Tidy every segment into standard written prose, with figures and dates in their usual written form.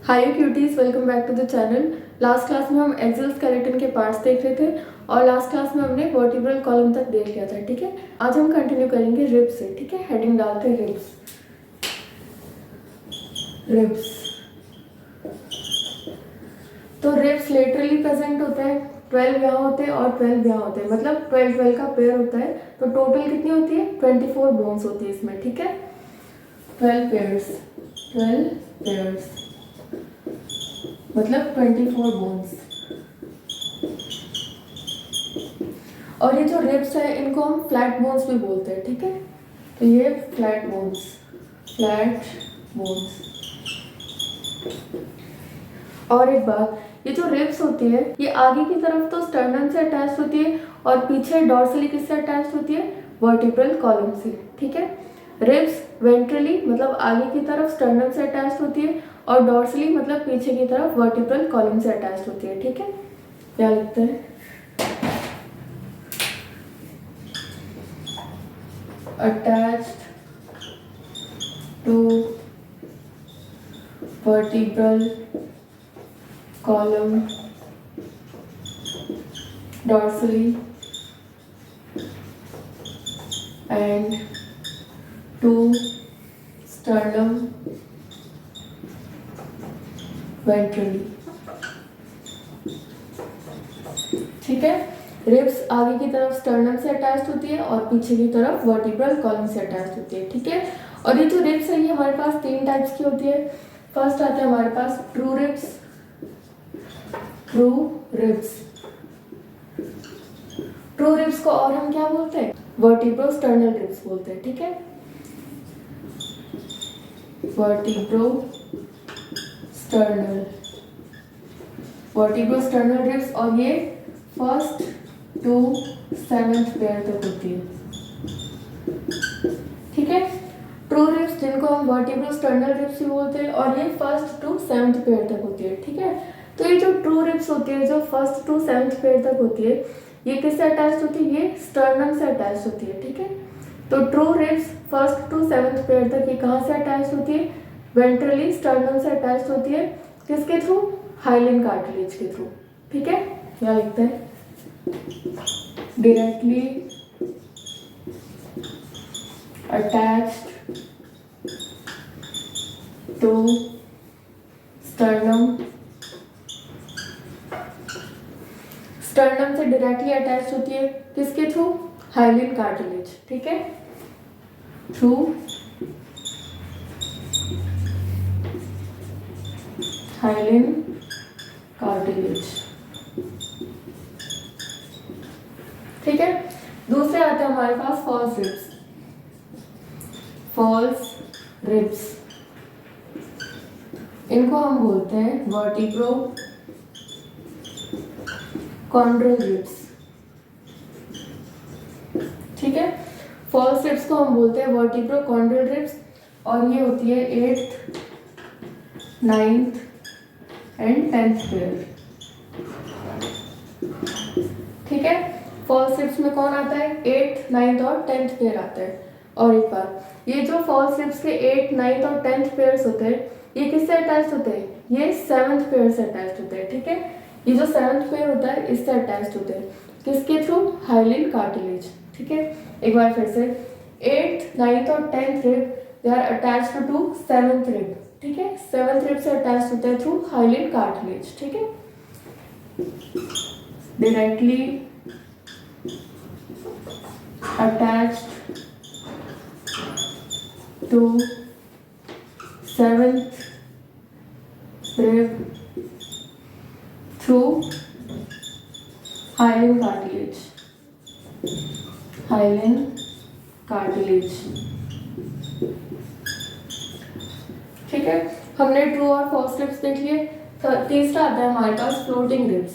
Hi cuties, welcome back to the channel. Last class में हम axial skeleton के parts देख रहे थे और लास्ट क्लास में हमने वर्टिब्रल कॉलम तक देख लिया था। ठीक है, आज हम कंटिन्यू करेंगे रिब्स से। ठीक है, हेडिंग डालते हैं रिब्स। रिब्स तो रिब्स लेटरली प्रेजेंट होते हैं, 12 यहाँ होते हैं और 12 यहाँ होते हैं, मतलब 12 का पेयर होता है। तो टोटल कितनी होती है? 24 बोन्स होती है इसमें। ठीक है, 12 पेयर्स, 12 पेयर्स मतलब 24 बोन्स। और ये जो रिब्स है इनको हम फ्लैट बोन्स भी बोलते हैं। ठीक है, तो ये फ्लैट बोन्स, फ्लैट बोन्स। और एक बात, ये जो रिब्स होती है ये आगे की तरफ तो स्टर्नम से अटैच होती है और पीछे डॉर्सली किससे अटैच होती है? वर्टिब्रल कॉलम से। ठीक है, रिब्स वेंट्रली मतलब आगे की तरफ स्टर्नम से अटैच होती है और डॉर्सली मतलब पीछे की तरफ वर्टिब्रल कॉलम से अटैच होती है। ठीक है, क्या लिखते हैं? Attached to vertebral column dorsally and to sternum ventrally। ठीक है, रिब्स आगे की तरफ स्टर्नम से अटैच होती है और पीछे की तरफ वर्टिब्रल कॉलम से अटैच होती है। ठीक है, और ये जो रिब्स है ये हमारे पास 3 टाइप्स की होती है। फर्स्ट आता है हमारे पास true ribs. True ribs, true ribs को और हम क्या बोलते हैं? वर्टिब्रो-स्टर्नल रिब्स बोलते हैं। ठीक है, वर्टिब्रो-स्टर्नल, वर्टिब्रो-स्टर्नल रिब्स, और ये फर्स्ट टू 7th पेयर तक होती है। ठीक है, ट्रू रिब्स जिनको हम वर्टिब्रो-स्टर्नल रिब्स भी बोलते हैं और ये फर्स्ट टू 7th पेयर तक होती है। ठीक है, तो ये जो ट्रू रिब्स होती है जो फर्स्ट टू 7th पेयर तक होती है ये किससे अटैच होती है? ये स्टर्नम से अटैच होती है। ठीक है, तो true ribs first to 7th pair तक ये कहाँ से अटैच होती है? वेंट्रली स्टर्नम से अटैच होती है। किसके थ्रू? हाइलिन कार्टिलेज के थ्रू। ठीक है, क्या लिखते हैं? Directly attached to sternum, sternum से डायरेक्टली अटैच होती है। किसके थ्रू? Hyaline cartilage. ठीक है, थ्रू हाइलिन कार्टिलेज। ठीक है, दूसरे आते हैं हमारे पास फॉल्स रिब्स। फॉल्स रिब्स इनको हम बोलते हैं वर्टिब्रो कॉन्ड्रल रिब्स। ठीक है, फॉल्स रिब्स को हम बोलते हैं वर्टिब्रो कॉन्ड्रल रिब्स और ये होती है 8th, 9th and 10th pair. ठीक है, फॉल्स रिब्स में कौन आता है? 8th, 9th और 10th पेयर आता है। और एक बार, ये जो फॉल्स रिब्स के 8th, 9th और 10th पेयर्स होते हैं ये किससे अटैच होते हैं? ये 7th पेयर से अटैच होते हैं। ठीक है, ये जो 7th पेयर होता है इससे अटैच होते हैं। किसके थ्रू? Hyaline cartilage. ठीक है, एक बार फिर से, 8th, 9th और 10th rib they are attached to 7th rib. ठीक है, 7th रिब से अटैच होते हैं थ्रू हाइलिन कार्टिलेज। ठीक है, directly attached to 7th rib through hyaline cartilage, hyaline cartilage। ठीक है, हमने ट्रू और फॉल्स रिब्स देख लिए। तीसरा आता है हमारे पास फ्लोटिंग रिब्स।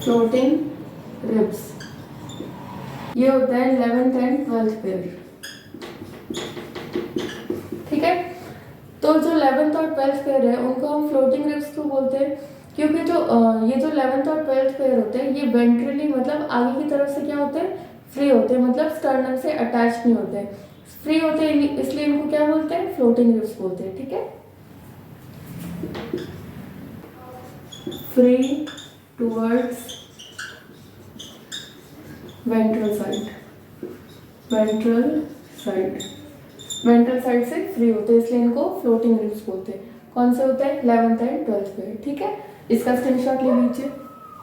फ्लोटिंग रिब्स ये होता है 11th एंड 12th पेयर। ठीक है, तो जो 11th और 12th पेयर है उनको हम फ्लोटिंग रिब्स क्यों बोलते हैं? क्योंकि जो ये जो 11th और 12th पेयर होते हैं ये वेंट्रली मतलब आगे की तरफ से क्या होते हैं? फ्री होते हैं, मतलब स्टर्नम से अटैच नहीं होते हैं। फ्री होते हैं इसलिए इनको क्या बोलते हैं, फ्लोटिंग रिब्स बोलते हैं, ठीक है। Free towards ventral side, ventral side, ventral side से फ्री होते हैं इसलिए इनको फ्लोटिंग रिब्स बोलते हैं। कौन से होते हैं, 11th एंड 12th पे, ठीक है। इसका स्क्रीनशॉट ले लीजिए।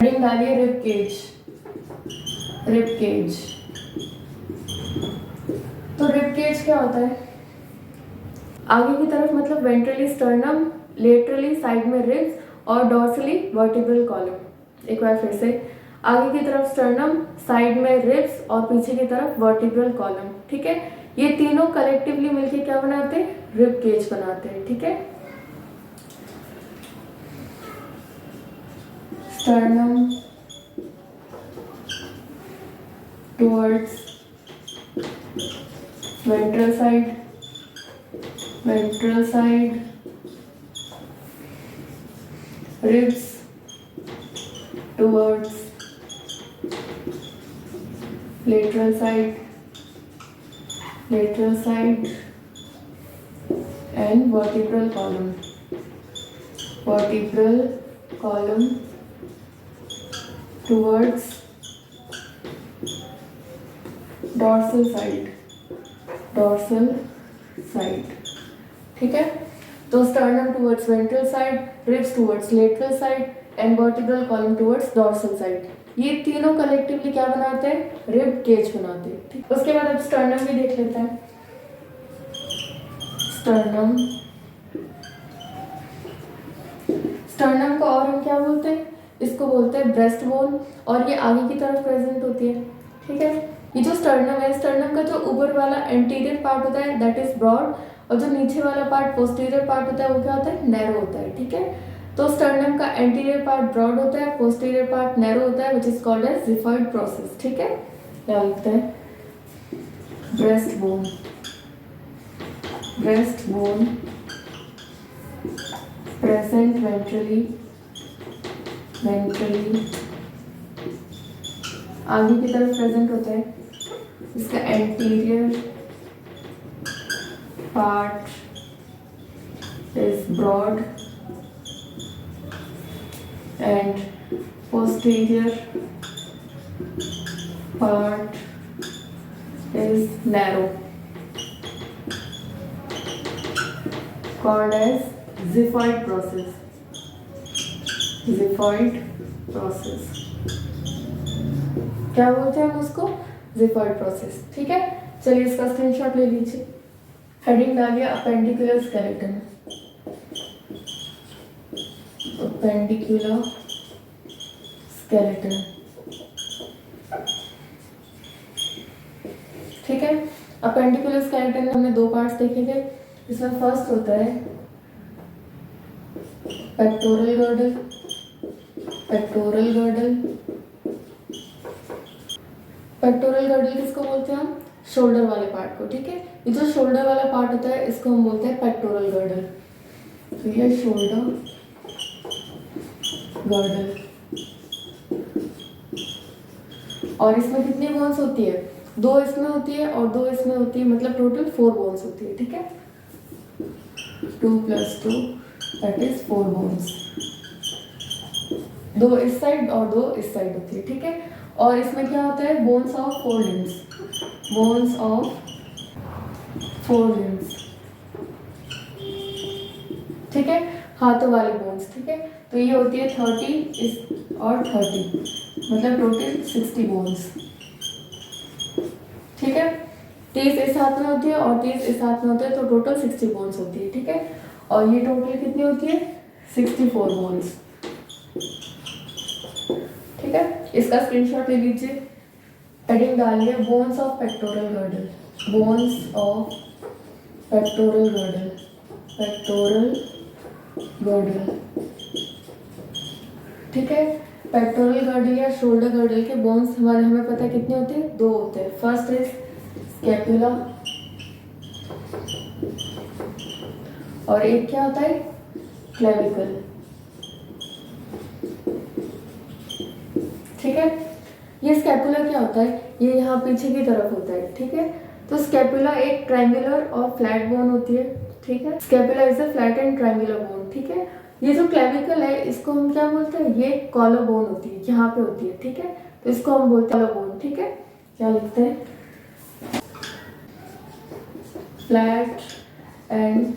हेडिंग डालिए रिब केज, रिब केज। तो रिब केज क्या होता है, आगे की तरफ मतलब वेंट्रली स्टर्नम, लेटरली साइड में रिब्स और डॉर्सली वर्टिब्रल कॉलम। एक बार फिर से, आगे की तरफ स्टर्नम, साइड में रिब्स और पीछे की तरफ वर्टिब्रल कॉलम, ठीक है। ये तीनों कलेक्टिवली मिलकर क्या बनाते हैं, रिब केज बनाते हैं, ठीक है। Sternum towards ventral side, ventral side, ribs towards lateral side, lateral side and vertebral column, vertebral column towards dorsal side, dorsal side, ठीक है। तो sternum towards ventral side, ribs towards lateral side and vertebral column towards dorsal side, ये तीनों collectively क्या बनाते हैं, rib cage बनाते हैं, ठीक। उसके बाद अब स्टर्नम भी देख लेते हैं। स्टर्नम, स्टर्नम को और हम क्या बोलते हैं, इसको बोलते हैं ब्रेस्ट बोन, और ये आगे की तरफ प्रेजेंट होती है, ठीक है। ये जो स्टर्नम है, स्टर्नम का जो ऊपर वाला एंटीरियर पार्ट होता है दैट इज ब्रॉड, और जो नीचे वाला पार्ट पोस्टीरियर पार्ट होता है वो क्या होता है, नैरो होता है, ठीक है। तो स्टर्नम का एंटीरियर पार्ट ब्रॉड होता है, पोस्टीरियर पार्ट नैरो होता है, which is called as xiphoid process, ठीक है। क्या लिखते हैं, breast bone, breast bone present ventrally, ventrally आगे की तरफ प्रेजेंट होता है। इसका anterior part is broad and posterior part is narrow, called as xiphoid process, xiphoid process, क्या बोलते हैं हम उसको, xiphoid process, ठीक है। चलिए इसका स्क्रीनशॉट ले लीजिए। हेडिंग डालिए अपेंडिकुलर स्केलेटन, अपेंडिकुलर स्केलेटन, ठीक है। अपेंडिकुलर स्केलेटन में हमने दो पार्ट्स देखे थे। इसमें फर्स्ट होता है pectoral girdle, pectoral girdle, pectoral girdle किसको बोलते हैं हम, शोल्डर वाले पार्ट को, ठीक है। ये जो शोल्डर वाला पार्ट होता है इसको हम बोलते हैं पेक्टोरल गर्डल। तो ये शोल्डर गर्डल, और इसमें कितनी बोन्स होती है, दो इसमें होती है और दो इसमें होती है, मतलब टोटल 4 बोन्स होती है, ठीक है। 2 + 2 दैट इज 4 बोन्स, दो इस साइड और दो इस साइड होती है, ठीक है। और इसमें क्या होता है, bones of 4 limbs, bones of 4 limbs, ठीक है, हाथों वाली बोन्स, ठीक है। तो ये होती है 30 इस और 30, मतलब टोटल 60 बोन्स, ठीक है। 30 इस हाथ में होती है और 30 इस हाथ में होते हैं, तो टोटल 60 बोन्स होती है, ठीक है। और ये टोटल कितनी होती है, 64 बोन्स, ठीक है। इसका स्क्रीनशॉट ले लीजिए। हेडिंग डालिए bones of pectoral girdle, bones of pectoral girdle, pectoral girdle, ठीक है। पेक्टोरल गर्डल या शोल्डर गर्डल के बोन्स हमारे हमें पता है कितने होते हैं, 2 होते हैं। फर्स्ट इज स्कैपुला और एक क्या होता है, क्लेविकल, ठीक है। ये स्कैपुला क्या होता है, ये यहाँ पीछे की तरफ होता है, ठीक है। तो स्कैपुला एक ट्रायंगुलर और फ्लैट बोन होती है, ठीक है। Scapula is a flat and triangular bone, ठीक है। ये जो क्लेविकल है इसको हम क्या बोलते हैं, ये कॉलर बोन होती है, यहाँ पे होती है, ठीक है। तो इसको हम बोलते हैं कॉलर बोन, ठीक है। क्या लिखते हैं, flat and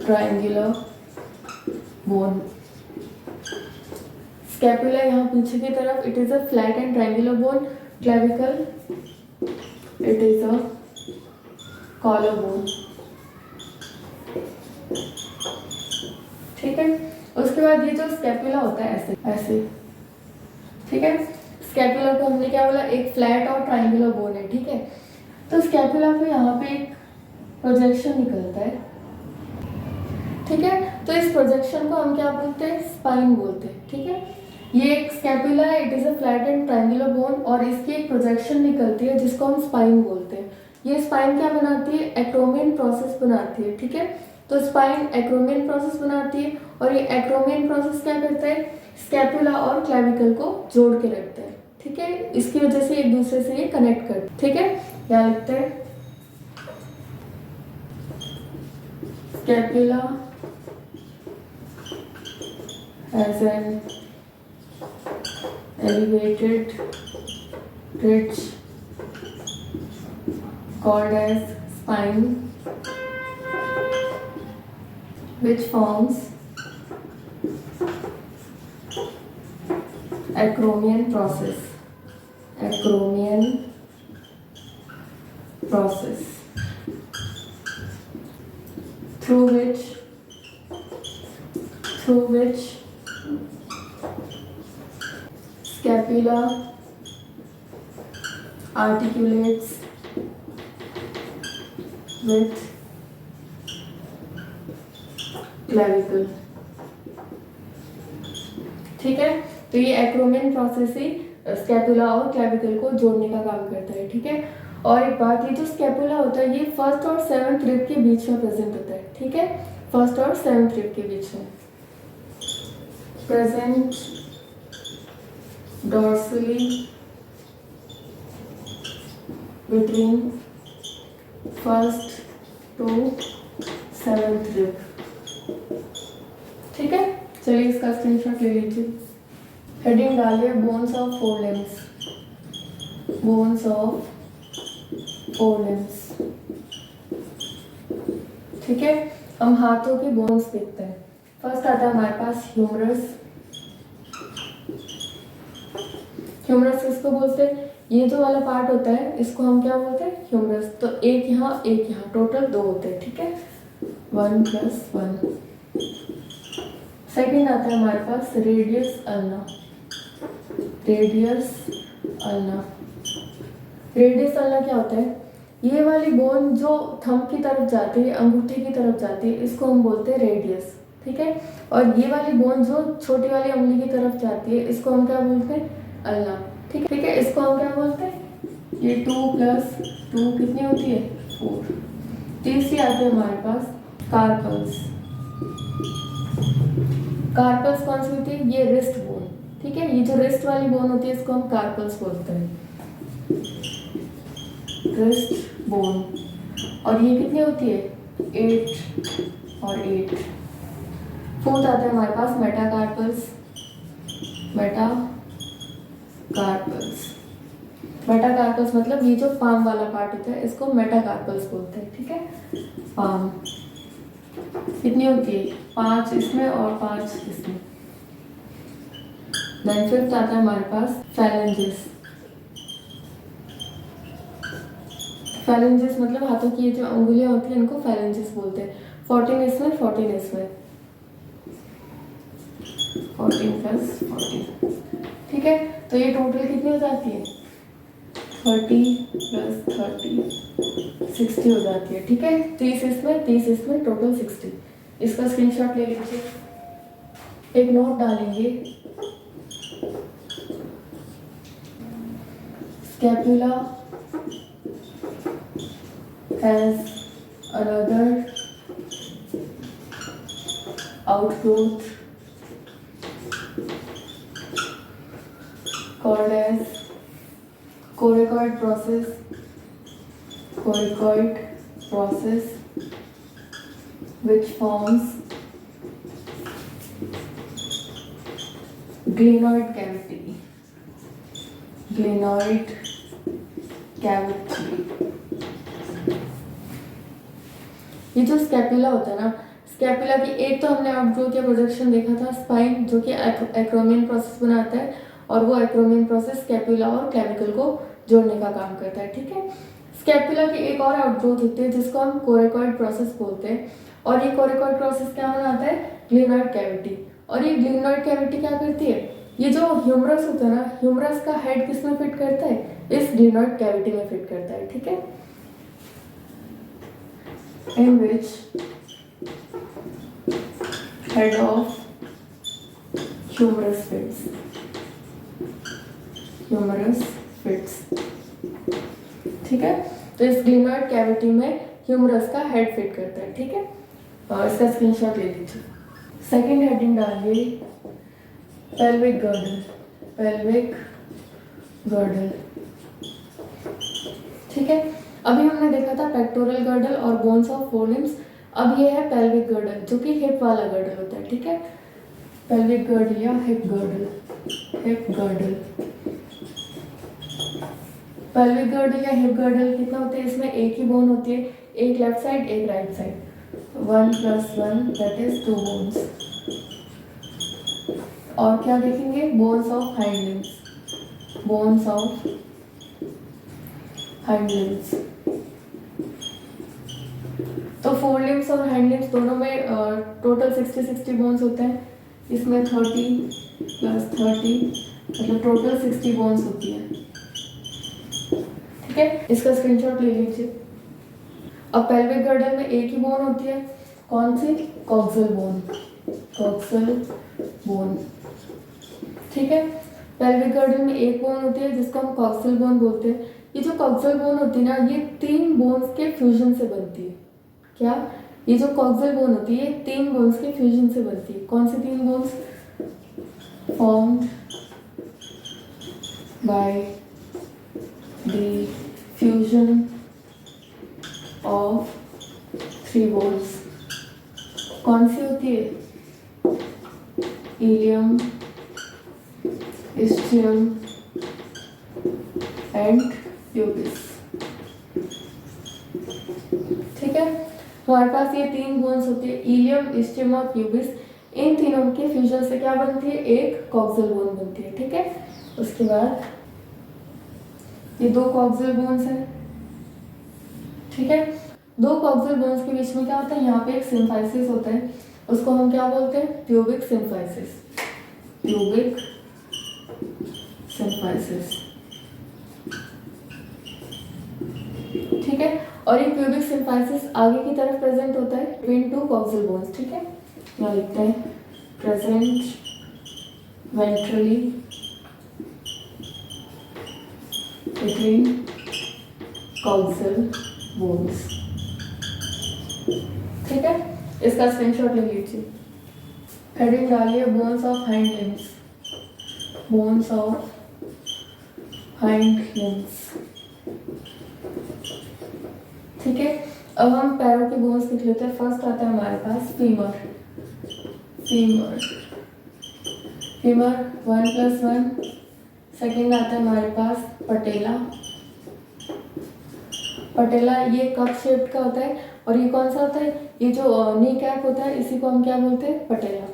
triangular bone. Scapula यहाँ पीछे की तरफ, it is a flat and triangular bone. Clavicle it is a collar bone, ठीक है। उसके बाद ये जो स्कैपुला होता है ऐसे ऐसे, ठीक है। स्कैपुला को हमने क्या बोला, एक फ्लैट और ट्रायंगुलर बोन है, ठीक है। तो स्कैपुला पे यहाँ पे एक प्रोजेक्शन निकलता है, ठीक है। तो इस प्रोजेक्शन को हम क्या बोलते हैं, स्पाइन बोलते हैं, ठीक है। ये एक स्कैपुला है, it is a flat and triangular bone और इसकी एक प्रोजेक्शन निकलती है जिसको हम स्पाइन बोलते हैं। ये स्पाइन क्या बनाती है, एक्रोमियन प्रोसेस बनाती है, ठीक है। तो स्पाइन एक्रोमियन प्रोसेस बनाती है और ये एक्रोमियन प्रोसेस क्या करता है, स्कैपुला और क्लेविकल को जोड़ के रखता है, ठीक है। इसकी वजह से एक दूसरे से ये कनेक्ट करते हैं, ठीक है। क्या लिखते हैं, scapula has an elevated ridge called as spine, which forms acromion process. Acromion process through which scapula articulates with clavicle, ठीक है। तो ये एक्रोमियन प्रोसेस ही स्कैपुला और क्लेविकल को जोड़ने का काम करता है, ठीक है। और एक बात, ये जो स्कैपुला होता है ये फर्स्ट और सेवंथ रिब के बीच में प्रेजेंट होता है, ठीक है। फर्स्ट और सेवंथ रिब के बीच में present dorsally between first to seventh rib, ठीक है। चलिए इसका स्क्रीनशॉट ले लीजिए। हेडिंग डालिए bones of four limbs, bones of four limbs, ठीक है। हम हाथों के बोन्स देखते हैं। फर्स्ट आता है हमारे पास ह्यूमरस। ह्यूमरस किसको बोलते हैं, ये जो वाला पार्ट होता है इसको हम क्या बोलते हैं, ह्यूमरस। तो एक यहाँ टोटल दो होते हैं, ठीक है। 1 + 1। सेकेंड आता है हमारे पास radius ulna. Radius ulna, radius ulna क्या होता है, ये वाली बोन जो थंब की तरफ जाती है, अंगूठे की तरफ जाती है, इसको हम बोलते हैं रेडियस, ठीक है। और ये वाली बोन जो छोटी वाली उंगली की तरफ जाती है इसको हम क्या बोलते हैं, अल्ना, ठीक है। इसको हम क्या बोलते हैं, ये 2 + 2 कितनी होती है, 4। तीसरी आती है हमारे पास कार्पल्स। कार्पल्स कौन सी होती है, ये रिस्ट बोन, ठीक है। ये जो रिस्ट वाली बोन होती है इसको हम कार्पल्स बोलते हैं, रिस्ट बोन। और ये कितनी होती है, 8 और 8। फोर्थ आता है हमारे पास मेटाकार्पल्स। मेटाकार्पल्स मतलब ये जो पाम वाला पार्ट होता है इसको मेटाकार्पल्स बोलते हैं, ठीक है। पाम कितनी होती है, 5 इसमें और 5 इसमें। देन फिफ्थ आता है हमारे पास फैलेंजेस। फैलेंजेस मतलब हाथों की ये जो उंगलियां होती हैं इनको फैलेंजेस बोलते हैं। 14 इसमें 14 इसमें, 14 + 14, ठीक है। तो ये टोटल कितनी हो जाती है, 30 + 30 60 हो जाती है, ठीक है। 30 इसमें टोटल 60। इसका स्क्रीनशॉट ले लीजिए, एक नोट डालेंगे। Scapula has another outgrowth called as coracoid कोरिकॉइड process which forms glenoid cavity. ये जो स्कैपुला होता है ना, स्कैपुला की एक तो हमने आउटग्रोथ या प्रोजेक्शन देखा था, स्पाइन जो कि एक्रोमियन प्रोसेस बनाता है, और वो एक्रोमियन प्रोसेस स्कैपुला और क्लेविकल को जोड़ने का काम करता है, ठीक है। स्कैपुला की एक और आउटग्रोथ होती है जिसको हम कोरिकॉइड प्रोसेस बोलते हैं, और ये कोरिकॉइड प्रोसेस क्या बनाता है, ग्लिनॉइड कैविटी। और ये ग्लिनॉइड कैविटी क्या करती है, ये जो ह्यूमरस होता है ना, ह्यूमरस का हेड किस में फिट करता है, इस ग्लिनॉइड कैविटी में फिट करता है, ठीक है। in which head of humerus fits, ठीक है। तो इस ग्लिनॉइड कैविटी में ह्यूमरस का हेड फिट करता है, ठीक है। और इसका स्क्रीनशॉट ले लीजिए। सेकंड हेडिंग डालिए पेल्विक गर्डल, ठीक है। अभी हमने देखा था पेक्टोरल गर्डल और बोन्स ऑफ फोरलिम्स, अब ये है पेल्विक गर्डल जो कि हिप वाला गर्डल होता है, ठीक है। पेल्विक गर्डल या हिप गर्डल। पेल्विक गर्डल या हिप गर्डल कितना होते हैं, इसमें एक ही बोन होती है, एक लेफ्ट साइड एक right side, 1 + 1 that is 2 bones. और क्या देखेंगे, बोन्स ऑफ हाइंड लिम्स। तो फोरलिम्स और हाइंड लिम्स दोनों में टोटल 60 बोन्स होते हैं, इसमें 30 + 30 मतलब टोटल 60 बोन्स होती है, ठीक है। इसका स्क्रीनशॉट ले लीजिए। अब पेल्विक गर्डल में एक ही बोन होती है, कौन सी, कॉक्सल बोन, ठीक है। पेल्विक गर्डल में एक बोन होती है जिसको हम कॉक्सल बोन बोलते हैं। ये जो कॉक्सल बोन होती है ना, ये 3 बोन्स के फ्यूजन से बनती है। क्या, ये जो कॉक्सल बोन होती है 3 बोन्स के फ्यूजन से बनती है। कौन सी 3 bones, formed by the fusion of 3 bones. कौन सी होती है, इलियम, इस्चियम एंड प्यूबिस, ठीक है। हमारे पास ये 3 बोन्स होती है, इलियम, इस्चियम और प्यूबिस। इन तीनों के फ्यूजन से क्या बनती है, एक कॉक्सल बोन बनती है, ठीक है। उसके बाद ये 2 कॉक्सल बोन्स हैं, ठीक है। 2 कॉक्सल बोन्स के बीच में क्या होता है, यहाँ पे एक सिम्फाइसिस होता है, उसको हम क्या बोलते हैं, प्यूबिक सिम्फाइसिस, ठीक है। और ये प्यूबिक सिम्फाइसिस आगे की तरफ प्रेजेंट होता है बिटवीन 2 कॉक्सल बोन्स, ठीक है। यहाँ लिखते हैं present ventrally between coxal bones, ठीक है। इसका स्क्रीनशॉट ले लीजिए। हेडिंग डालिए बोन्स ऑफ हाइंड लिम्स, ठीक है। अब हम पैरों के बोन्स लिख लेते हैं। फर्स्ट आता है हमारे पास फीमर 1 + 1। सेकेंड आता है हमारे पास पटेला, ये कप शेप्ड का होता है। और ये कौन सा होता है, ये जो नी कैप होता है, इसी को हम क्या बोलते हैं, पटेला,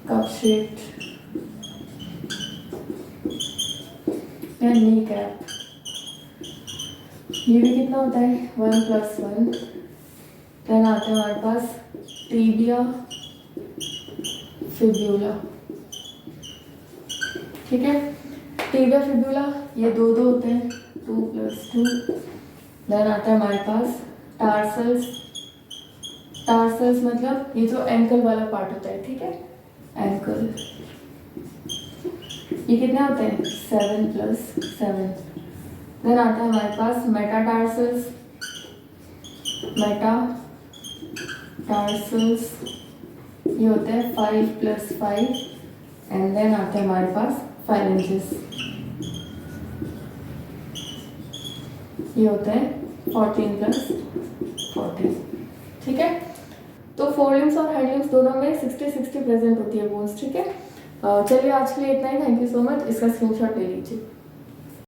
कप शेप्ड या नी कैप। ये भी कितना होता है, 1 + 1। देन आता है हमारे पास टिबिया फिब्यूला, ठीक है। टिबिया फिब्यूला ये 2 होते हैं, 2 + 2। देन आता है हमारे पास टार्सल्स मतलब ये जो एंकल वाला पार्ट होता है, ठीक है, एंकल। ये कितने होते हैं, 7 + 7। देन आता है हमारे पास मेटाटार्सल्स, ये होते हैं 5 + 5। एंड देन आता है हमारे पास फाइलेंजेस, ये होते हैं 14 प्लस 14, ठीक है। तो फोरलिम्स और हैंडलिम्स दोनों में 60-60 प्रेजेंट होती है बोन्स, ठीक है। चलिए आज के लिए इतना ही। Thank you so much. इसका स्क्रीनशॉट ले लीजिए।